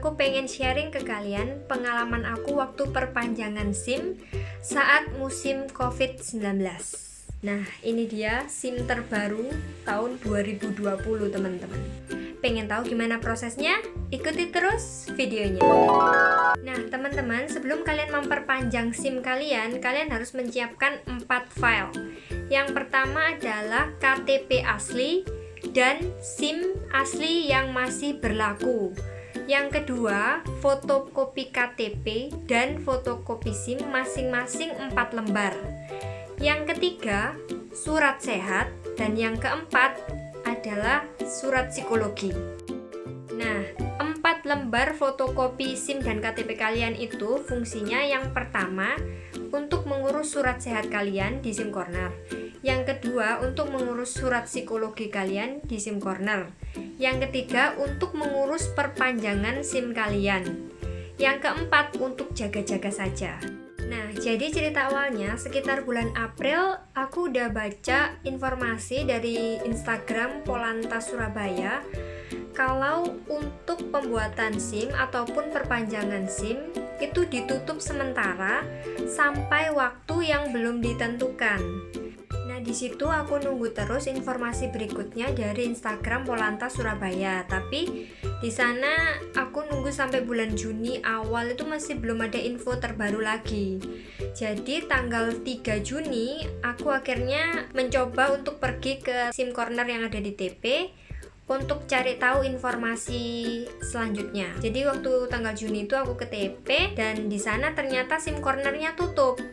aku pengen sharing ke kalian pengalaman aku waktu perpanjangan SIM saat musim COVID-19. Nah, ini dia SIM terbaru tahun 2020 teman-teman. Pengen tahu gimana prosesnya? Ikuti terus videonya. Nah, teman-teman, sebelum kalian memperpanjang SIM kalian harus menyiapkan 4 file. Yang pertama adalah KTP asli dan SIM asli yang masih berlaku. Yang kedua, fotokopi KTP dan fotokopi SIM masing-masing 4 lembar. Yang ketiga, surat sehat, dan yang keempat adalah surat psikologi. Nah, 4 lembar fotokopi SIM dan KTP kalian itu fungsinya yang pertama untuk mengurus surat sehat kalian di SIM Corner. Yang kedua, untuk mengurus surat psikologi kalian di SIM Corner. Yang ketiga, untuk mengurus perpanjangan SIM kalian. Yang keempat, untuk jaga-jaga saja. Nah, jadi cerita awalnya sekitar bulan April aku udah baca informasi dari Instagram Polantas Surabaya kalau untuk pembuatan SIM ataupun perpanjangan SIM itu ditutup sementara sampai waktu yang belum ditentukan. Nah, di situ aku nunggu terus informasi berikutnya dari Instagram Polantas Surabaya. Tapi di sana aku nunggu sampai bulan Juni awal itu masih belum ada info terbaru lagi. Jadi tanggal 3 Juni aku akhirnya mencoba untuk pergi ke SIM Corner yang ada di TP untuk cari tahu informasi selanjutnya. Jadi waktu tanggal Juni itu aku ke TP dan di sana ternyata SIM Cornernya tutup.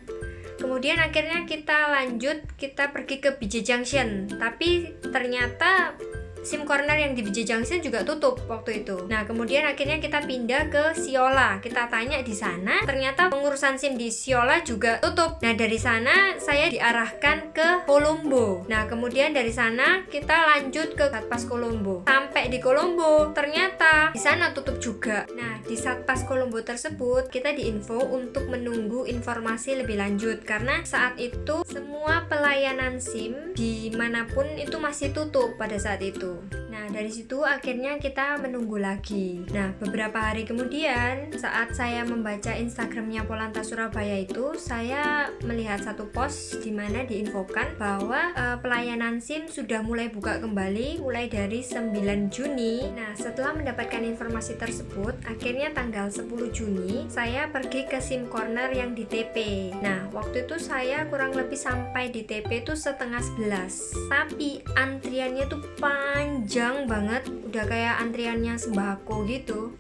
Kemudian akhirnya kita pergi ke BJ Junction, tapi ternyata SIM Corner yang di BJ Junction juga tutup waktu itu. Nah, kemudian akhirnya kita pindah ke Siola. Kita tanya di sana, ternyata pengurusan SIM di Siola juga tutup. Nah, dari sana saya diarahkan ke Kolombo. Nah, kemudian dari sana kita lanjut ke Satpas Kolombo. Sampai di Kolombo, ternyata di sana tutup juga. Nah, di Satpas Kolombo tersebut kita diinfo untuk menunggu informasi lebih lanjut karena saat itu semua pelayanan SIM dimanapun itu masih tutup pada saat itu. Nah, dari situ akhirnya kita menunggu lagi. Nah, beberapa hari kemudian saat saya membaca Instagramnya Polantas Surabaya itu, saya melihat satu post di mana diinfokan bahwa pelayanan SIM sudah mulai buka kembali mulai dari 9 Juni. Nah, setelah mendapatkan informasi tersebut, akhirnya tanggal 10 Juni saya pergi ke SIM Corner yang di TP. Nah, waktu itu saya kurang lebih sampai di TP itu setengah 11. Tapi antriannya tuh panjang banget, udah kayak antriannya sembako gitu.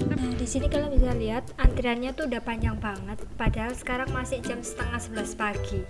Nah, di sini kalian bisa lihat antriannya tuh udah panjang banget, padahal sekarang masih jam setengah 11 pagi.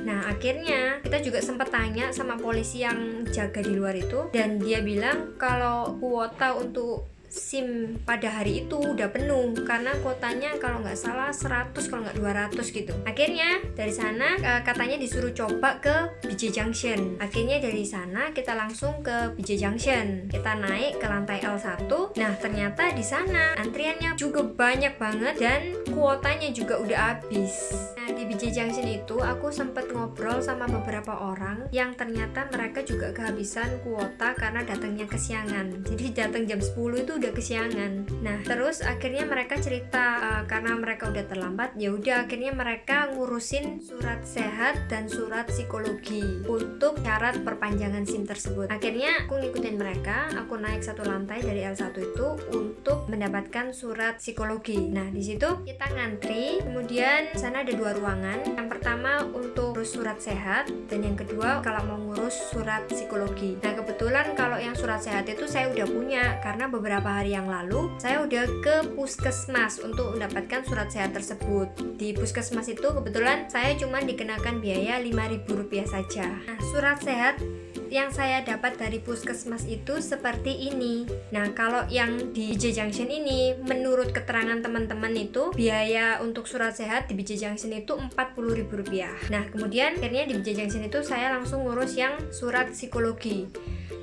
Nah, akhirnya kita juga sempat tanya sama polisi yang jaga di luar itu, dan dia bilang kalau kuota untuk SIM pada hari itu udah penuh karena kuotanya kalau nggak salah 100 kalau nggak 200 gitu. Akhirnya dari sana katanya disuruh coba ke BJ Junction. Akhirnya dari sana kita langsung ke BJ Junction. Kita naik ke lantai L1. Nah, ternyata di sana antriannya juga banyak banget dan kuotanya juga udah habis. Nah, di BJ Junction itu aku sempat ngobrol sama beberapa orang yang ternyata mereka juga kehabisan kuota karena datangnya kesiangan. Jadi datang jam 10 itu udah kesiangan. Nah, terus akhirnya mereka cerita karena mereka udah terlambat, ya udah akhirnya mereka ngurusin surat sehat dan surat psikologi untuk syarat perpanjangan SIM tersebut. Akhirnya aku ngikutin mereka, aku naik satu lantai dari L1 itu untuk mendapatkan surat psikologi. Nah, di situ kita ngantri, kemudian sana ada 2 ruangan. Yang pertama untuk ngurus surat sehat dan yang kedua kalau mau ngurus surat psikologi. Nah, kebetulan kalau yang surat sehat itu saya udah punya karena beberapa hari yang lalu saya udah ke puskesmas untuk mendapatkan surat sehat tersebut. Di puskesmas itu kebetulan saya cuma dikenakan biaya Rp5.000 saja. Nah, surat sehat yang saya dapat dari puskesmas itu seperti ini. Nah, kalau yang di BJ Junction ini menurut keterangan teman-teman itu biaya untuk surat sehat di BJ Junction itu Rp40.000. Nah, kemudian akhirnya di BJ Junction itu saya langsung ngurus yang surat psikologi.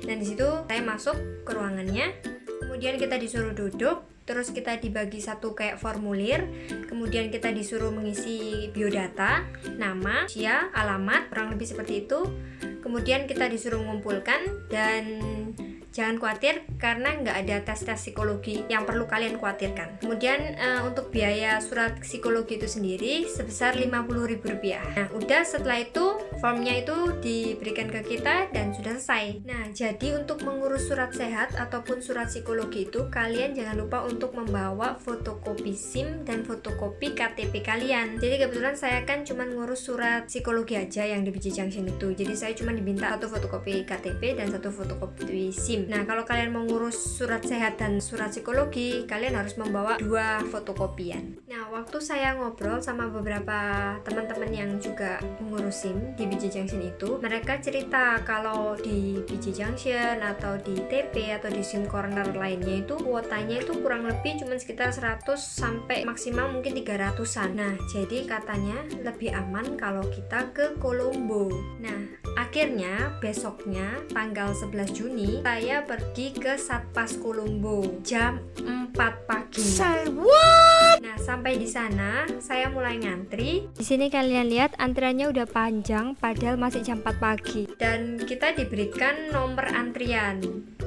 Dan di situ saya masuk ke ruangannya. Kemudian kita disuruh duduk. terus kita dibagi satu kayak formulir, kemudian kita disuruh mengisi biodata, nama, usia, alamat, kurang lebih seperti itu. Kemudian kita disuruh mengumpulkan, dan jangan khawatir karena nggak ada tes-tes psikologi yang perlu kalian khawatirkan. Kemudian untuk biaya surat psikologi itu sendiri sebesar Rp50.000. Nah, udah setelah itu formnya itu diberikan ke kita dan sudah selesai. Nah, jadi untuk mengurus surat sehat ataupun surat psikologi itu kalian jangan lupa untuk membawa fotokopi SIM dan fotokopi KTP kalian. Jadi kebetulan saya kan cuma ngurus surat psikologi aja yang di BJ Junction itu. Jadi saya cuma diminta satu fotokopi KTP dan satu fotokopi SIM. Nah, kalau kalian mau ngurus surat sehat dan surat psikologi, kalian harus membawa 2 fotokopian. Nah, waktu saya ngobrol sama beberapa teman-teman yang juga mengurus SIM di BJ Junction itu, mereka cerita kalau di BJ Junction atau di TP atau di SIM corner lainnya itu kuotanya itu kurang lebih cuma sekitar 100 sampai maksimal mungkin 300-an. Nah, jadi katanya lebih aman kalau kita ke Kolombo. Nah, akhirnya besoknya tanggal 11 Juni saya pergi ke Satpas Kolombo jam 4 pagi. Say what? Nah, sampai di sana saya mulai ngantri. Di sini kalian lihat antriannya udah panjang padahal masih jam 4 pagi. Dan kita diberikan nomor antrian.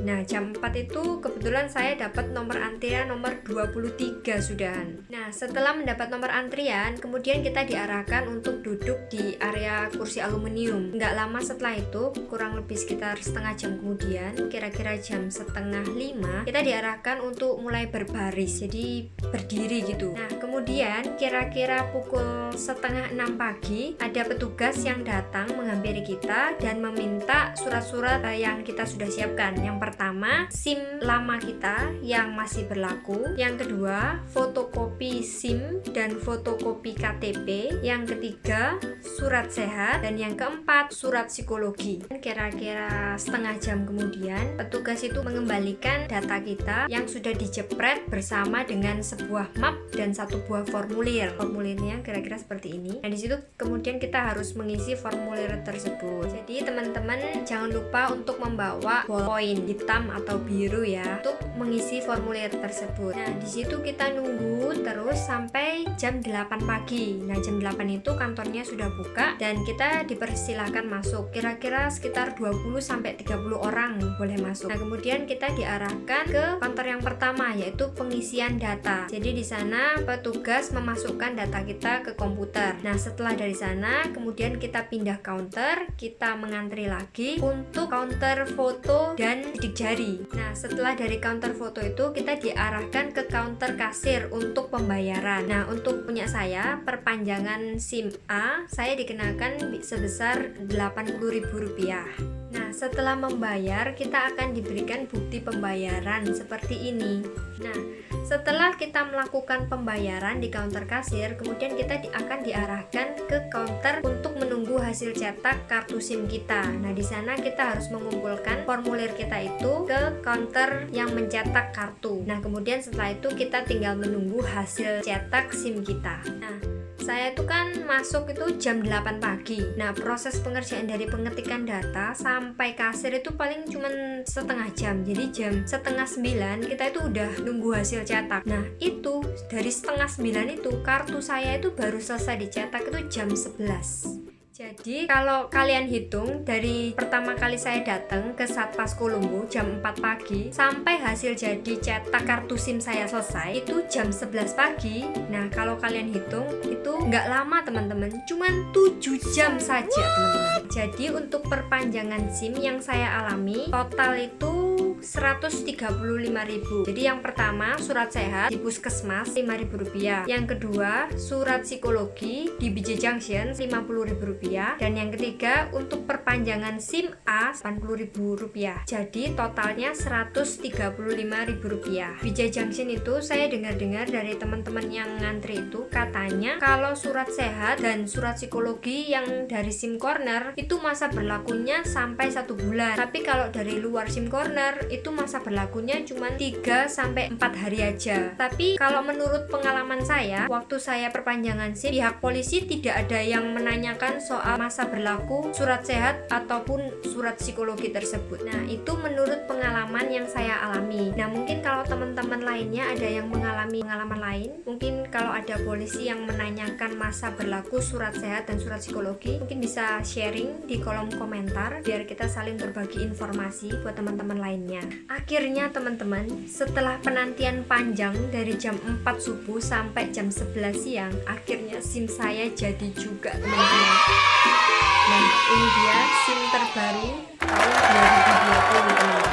Nah, jam 4 itu kebetulan saya dapat nomor antrian nomor 23 sudahan. Nah, setelah mendapat nomor antrian, kemudian kita diarahkan untuk duduk di area kursi aluminium. Nggak lama setelah itu, kurang lebih sekitar setengah jam kemudian, kira-kira jam 4:30, kita diarahkan untuk mulai berbaris, jadi berdiri gitu. Nah, kemudian kira-kira pukul 5:30 pagi, ada petugas yang datang menghampiri kita dan meminta surat-surat yang kita sudah siapkan. Yang pertama, SIM lama kita yang masih berlaku. Yang kedua, fotokopi SIM dan fotokopi KTP. Yang ketiga, surat sehat. Dan yang keempat, surat psikologi. Kira-kira setengah jam kemudian, petugas itu mengembalikan data kita yang sudah dijepret bersama dengan sebuah map dan satu buah formulir. Formulirnya kira-kira seperti ini. Nah, di situ kemudian kita harus mengisi formulir tersebut. Jadi teman-teman jangan lupa untuk membawa ballpoint hitam atau biru ya untuk mengisi formulir tersebut. Nah, di situ kita nunggu terus sampai jam 8 pagi. Nah, jam 8 itu kantornya sudah buka dan kita dipersilahkan masuk. Kira-kira sekitar 20 sampai 30 orang boleh masuk. Nah, kemudian kita diarahkan ke kantor yang pertama yaitu pengisian data. Jadi di sana petugas memasukkan data kita ke komputer. Nah, setelah dari sana kemudian kita pindah counter, kita mengantri lagi untuk counter foto dan sidik jari. Nah, setelah dari counter foto itu kita diarahkan ke counter kasir untuk pembayaran. Nah, untuk punya saya perpanjangan SIM A saya dikenakan sebesar Rp80.000. Nah, setelah membayar kita akan diberikan bukti pembayaran seperti ini. Nah, setelah kita melakukan pembayaran di counter kasir, kemudian kita akan diarahkan ke counter untuk menunggu hasil cetak kartu SIM kita. Nah, di sana kita harus mengumpulkan formulir kita itu ke counter yang mencetak kartu. Nah, kemudian setelah itu kita tinggal menunggu hasil cetak SIM kita. Nah, saya itu kan masuk itu jam 8 pagi. Nah, proses pengerjaan dari pengetikan data sampai kasir itu paling cuman setengah jam. Jadi jam 8:30 kita itu udah nunggu hasil cetak. Nah, itu dari 8:30 itu kartu saya itu baru selesai dicetak itu jam 11. Jadi kalau kalian hitung dari pertama kali saya datang ke Satpas Kolombo jam 4 pagi sampai hasil jadi cetak kartu SIM saya selesai itu jam 11 pagi. Nah, kalau kalian hitung itu nggak lama teman-teman, cuman 7 jam saja teman-teman. Jadi untuk perpanjangan SIM yang saya alami total itu Rp135.000. Jadi yang pertama surat sehat di puskesmas Rp5.000. Yang kedua surat psikologi di BJ Junction Rp50.000. Dan yang ketiga untuk perpanjangan SIM A Rp80.000. Jadi totalnya Rp135.000. BJ Junction itu saya dengar-dengar dari teman-teman yang ngantri itu katanya kalau surat sehat dan surat psikologi yang dari SIM corner itu masa berlakunya sampai 1 bulan. Tapi kalau dari luar SIM corner itu masa berlakunya cuma 3-4 hari aja. Tapi kalau menurut pengalaman saya, waktu saya perpanjangan SIM, pihak polisi tidak ada yang menanyakan soal masa berlaku surat sehat ataupun surat psikologi tersebut. Nah, itu menurut pengalaman yang saya alami. Nah, mungkin kalau teman-teman lainnya ada yang mengalami pengalaman lain, mungkin kalau ada polisi yang menanyakan masa berlaku surat sehat dan surat psikologi, mungkin bisa sharing di kolom komentar biar kita saling berbagi informasi buat teman-teman lainnya. Akhirnya teman-teman, setelah penantian panjang dari jam 4 subuh sampai jam 11 siang, akhirnya SIM saya jadi juga teman-teman. Nah, ini dia SIM terbaru tahun 2020 teman-teman.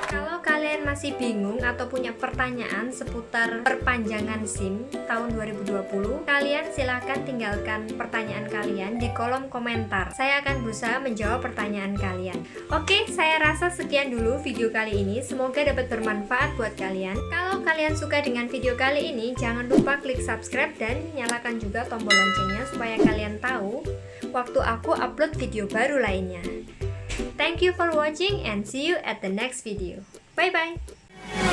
Kalau kalian masih bingung atau punya pertanyaan seputar perpanjangan SIM tahun 2020, kalian silahkan tinggalkan pertanyaan kalian di kolom komentar. Saya akan berusaha menjawab pertanyaan kalian. Oke, saya rasa sekian dulu video kali ini. Semoga dapat bermanfaat buat kalian. Kalau kalian suka dengan video kali ini, jangan lupa klik subscribe dan nyalakan juga tombol loncengnya supaya kalian tahu waktu aku upload video baru lainnya. Thank you for watching and see you at the next video. Bye bye.